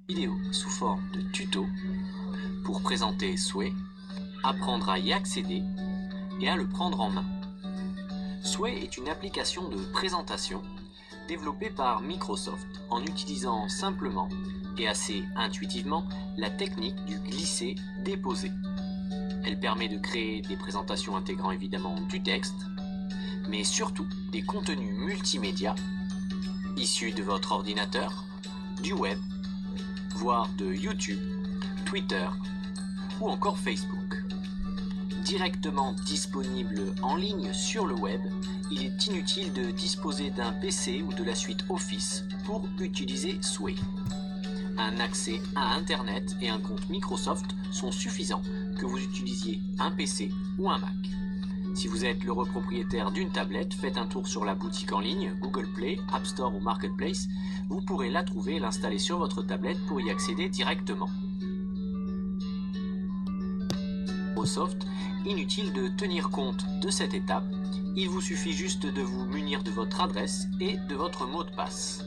Vidéo sous forme de tuto pour présenter Sway, apprendre à y accéder et à le prendre en main. Sway est une application de présentation développée par Microsoft en utilisant simplement et assez intuitivement la technique du glisser-déposer. Elle permet de créer des présentations intégrant évidemment du texte, mais surtout des contenus multimédia issus de votre ordinateur, du web, voire de YouTube, Twitter ou encore Facebook. Directement disponible en ligne sur le web, il est inutile de disposer d'un PC ou de la suite Office pour utiliser Sway. Un accès à Internet et un compte Microsoft sont suffisants que vous utilisiez un PC ou un Mac. Si vous êtes l'heureux propriétaire d'une tablette, faites un tour sur la boutique en ligne, Google Play, App Store ou Marketplace. Vous pourrez la trouver et l'installer sur votre tablette pour y accéder directement. Microsoft, inutile de tenir compte de cette étape, il vous suffit juste de vous munir de votre adresse et de votre mot de passe.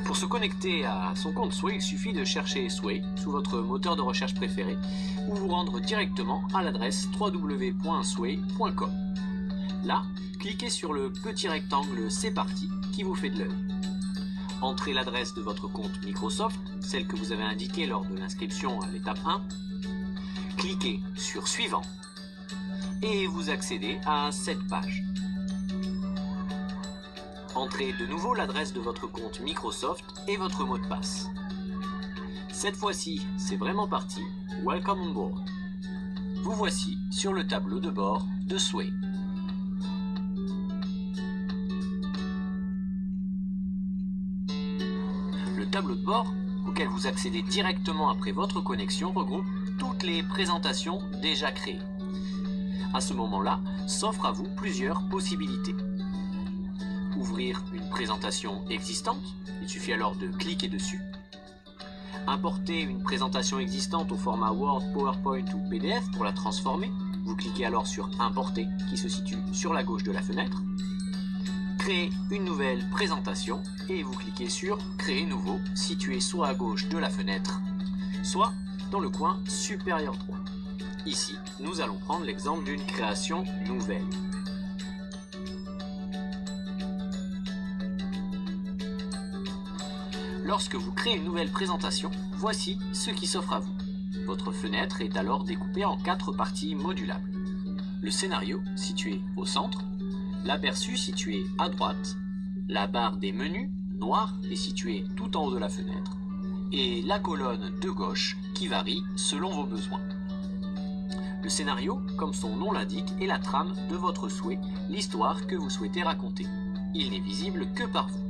Pour se connecter à son compte Sway, il suffit de chercher Sway sous votre moteur de recherche préféré ou vous rendre directement à l'adresse www.sway.com. Là, cliquez sur le petit rectangle C'est parti qui vous fait de l'œil. Entrez l'adresse de votre compte Microsoft, celle que vous avez indiquée lors de l'inscription à l'étape 1. Cliquez sur Suivant et vous accédez à cette page. Entrez de nouveau l'adresse de votre compte Microsoft et votre mot de passe. Cette fois-ci, c'est vraiment parti. Welcome on board. Vous voici sur le tableau de bord de Sway. Le tableau de bord, auquel vous accédez directement après votre connexion, regroupe toutes les présentations déjà créées. À ce moment-là, s'offrent à vous plusieurs possibilités. Ouvrir une présentation existante, il suffit alors de cliquer dessus. Importer une présentation existante au format Word, PowerPoint ou PDF pour la transformer, vous cliquez alors sur Importer qui se situe sur la gauche de la fenêtre. Créer une nouvelle présentation et vous cliquez sur Créer nouveau, situé soit à gauche de la fenêtre, soit dans le coin supérieur droit. Ici, nous allons prendre l'exemple d'une création nouvelle. Lorsque vous créez une nouvelle présentation, voici ce qui s'offre à vous. Votre fenêtre est alors découpée en 4 parties modulables. Le scénario, situé au centre, l'aperçu, situé à droite, la barre des menus, noire, est située tout en haut de la fenêtre, et la colonne de gauche, qui varie selon vos besoins. Le scénario, comme son nom l'indique, est la trame de votre souhait, l'histoire que vous souhaitez raconter. Il n'est visible que par vous.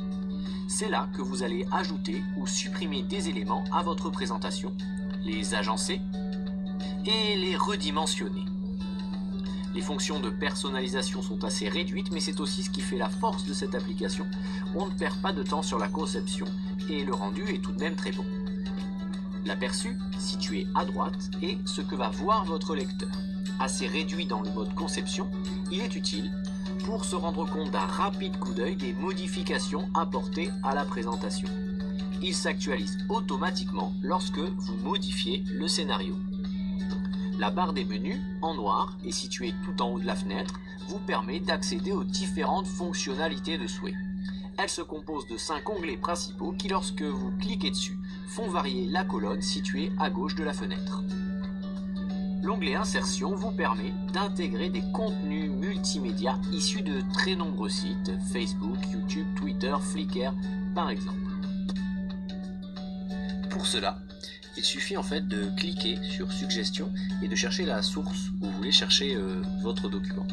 C'est là que vous allez ajouter ou supprimer des éléments à votre présentation, les agencer et les redimensionner. Les fonctions de personnalisation sont assez réduites, mais c'est aussi ce qui fait la force de cette application. On ne perd pas de temps sur la conception et le rendu est tout de même très bon. L'aperçu, situé à droite, est ce que va voir votre lecteur. Assez réduit dans le mode conception, il est utile pour se rendre compte d'un rapide coup d'œil des modifications apportées à la présentation. Il s'actualise automatiquement lorsque vous modifiez le scénario. La barre des menus, en noir et située tout en haut de la fenêtre, vous permet d'accéder aux différentes fonctionnalités de Sway. Elle se compose de 5 onglets principaux qui, lorsque vous cliquez dessus, font varier la colonne située à gauche de la fenêtre. L'onglet Insertion vous permet d'intégrer des contenus multimédia issus de très nombreux sites, Facebook, YouTube, Twitter, Flickr par exemple. Pour cela, il suffit en fait de cliquer sur Suggestions et de chercher la source où vous voulez chercher votre document.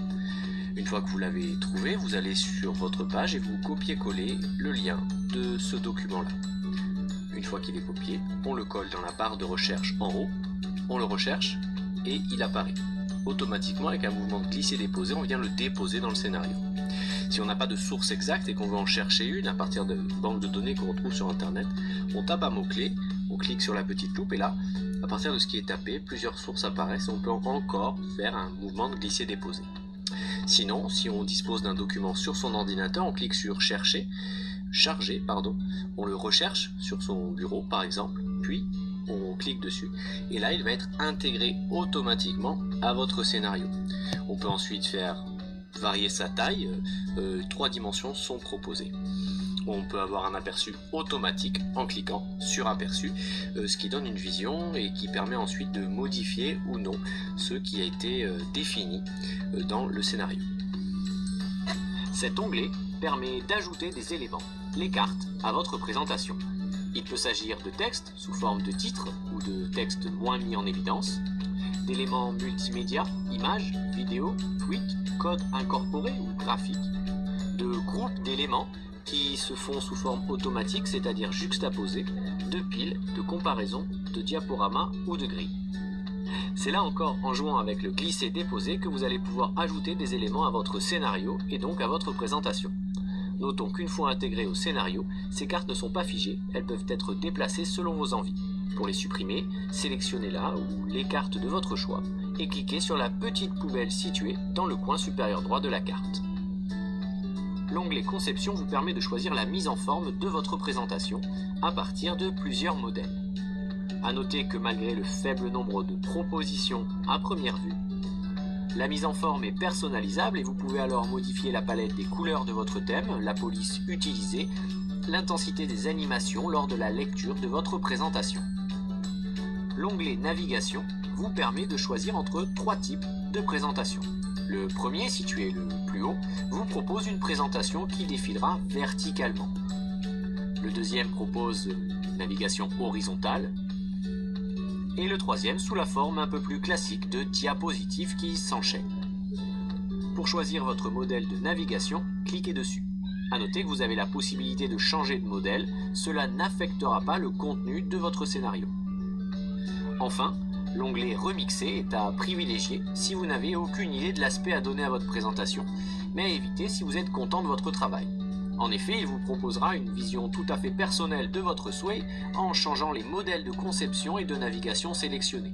Une fois que vous l'avez trouvé, vous allez sur votre page et vous copiez-collez le lien de ce document-là. Une fois qu'il est copié, on le colle dans la barre de recherche en haut, on le recherche et il apparaît. Automatiquement, avec un mouvement de glisser-déposer, on vient le déposer dans le scénario. Si on n'a pas de source exacte et qu'on veut en chercher une à partir de banques de données qu'on retrouve sur internet, on tape un mot-clé, on clique sur la petite loupe et là, à partir de ce qui est tapé, plusieurs sources apparaissent et on peut encore faire un mouvement de glisser-déposer. Sinon, si on dispose d'un document sur son ordinateur, on clique sur charger, on le recherche sur son bureau par exemple, puis on clique dessus et là il va être intégré automatiquement à votre scénario. On peut ensuite faire varier sa taille, 3 dimensions sont proposées. On peut avoir un aperçu automatique en cliquant sur aperçu, ce qui donne une vision et qui permet ensuite de modifier ou non ce qui a été défini dans le scénario. Cet onglet permet d'ajouter des éléments, les cartes, à votre présentation. Il peut s'agir de texte sous forme de titre ou de texte moins mis en évidence, d'éléments multimédia, images, vidéos, tweets, codes incorporés ou graphiques, de groupes d'éléments qui se font sous forme automatique, c'est-à-dire juxtaposés, de piles, de comparaisons, de diaporamas ou de grilles. C'est là encore en jouant avec le glisser-déposer que vous allez pouvoir ajouter des éléments à votre scénario et donc à votre présentation. Notons qu'une fois intégrées au scénario, ces cartes ne sont pas figées, elles peuvent être déplacées selon vos envies. Pour les supprimer, sélectionnez-la ou les cartes de votre choix et cliquez sur la petite poubelle située dans le coin supérieur droit de la carte. L'onglet Conception vous permet de choisir la mise en forme de votre présentation à partir de plusieurs modèles. A noter que malgré le faible nombre de propositions à première vue, la mise en forme est personnalisable et vous pouvez alors modifier la palette des couleurs de votre thème, la police utilisée, l'intensité des animations lors de la lecture de votre présentation. L'onglet Navigation vous permet de choisir entre 3 types de présentation. Le premier, situé le plus haut, vous propose une présentation qui défilera verticalement. Le deuxième propose une navigation horizontale. Et le troisième sous la forme un peu plus classique de diapositives qui s'enchaînent. Pour choisir votre modèle de navigation, cliquez dessus. A noter que vous avez la possibilité de changer de modèle, cela n'affectera pas le contenu de votre scénario. Enfin, l'onglet Remixer est à privilégier si vous n'avez aucune idée de l'aspect à donner à votre présentation, mais à éviter si vous êtes content de votre travail. En effet, il vous proposera une vision tout à fait personnelle de votre souhait en changeant les modèles de conception et de navigation sélectionnés.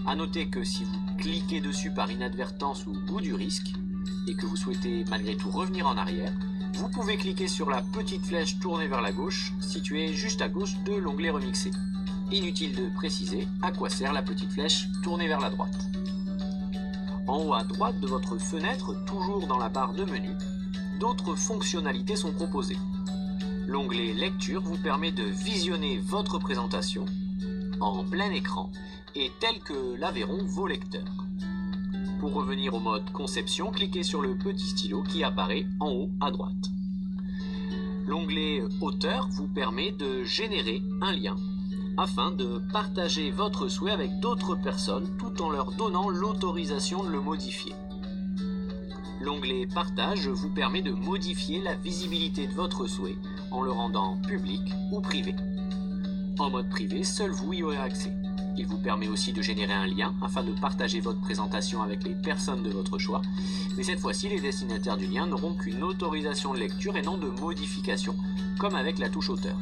A noter que si vous cliquez dessus par inadvertance ou bout du risque, et que vous souhaitez malgré tout revenir en arrière, vous pouvez cliquer sur la petite flèche tournée vers la gauche, située juste à gauche de l'onglet Remixer. Inutile de préciser à quoi sert la petite flèche tournée vers la droite. En haut à droite de votre fenêtre, toujours dans la barre de menu, d'autres fonctionnalités sont proposées. L'onglet Lecture vous permet de visionner votre présentation en plein écran et tel que la verront vos lecteurs. Pour revenir au mode Conception, cliquez sur le petit stylo qui apparaît en haut à droite. L'onglet Auteur vous permet de générer un lien afin de partager votre souhait avec d'autres personnes tout en leur donnant l'autorisation de le modifier. L'onglet Partage vous permet de modifier la visibilité de votre souhait en le rendant public ou privé. En mode privé, seul vous y aurez accès. Il vous permet aussi de générer un lien afin de partager votre présentation avec les personnes de votre choix, mais cette fois-ci, les destinataires du lien n'auront qu'une autorisation de lecture et non de modification, comme avec la touche Auteur.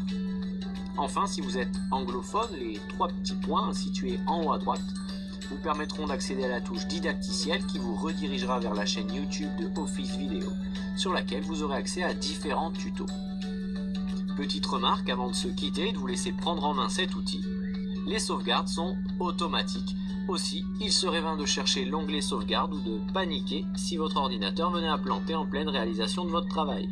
Enfin, si vous êtes anglophone, les 3 petits points situés en haut à droite vous permettront d'accéder à la touche didacticielle qui vous redirigera vers la chaîne YouTube de Office Vidéo, sur laquelle vous aurez accès à différents tutos. Petite remarque avant de se quitter et de vous laisser prendre en main cet outil, les sauvegardes sont automatiques. Aussi, il serait vain de chercher l'onglet sauvegarde ou de paniquer si votre ordinateur venait à planter en pleine réalisation de votre travail.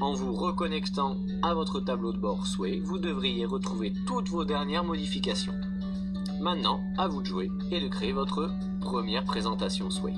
En vous reconnectant à votre tableau de bord Sway, vous devriez retrouver toutes vos dernières modifications. Maintenant, à vous de jouer et de créer votre première présentation Sway.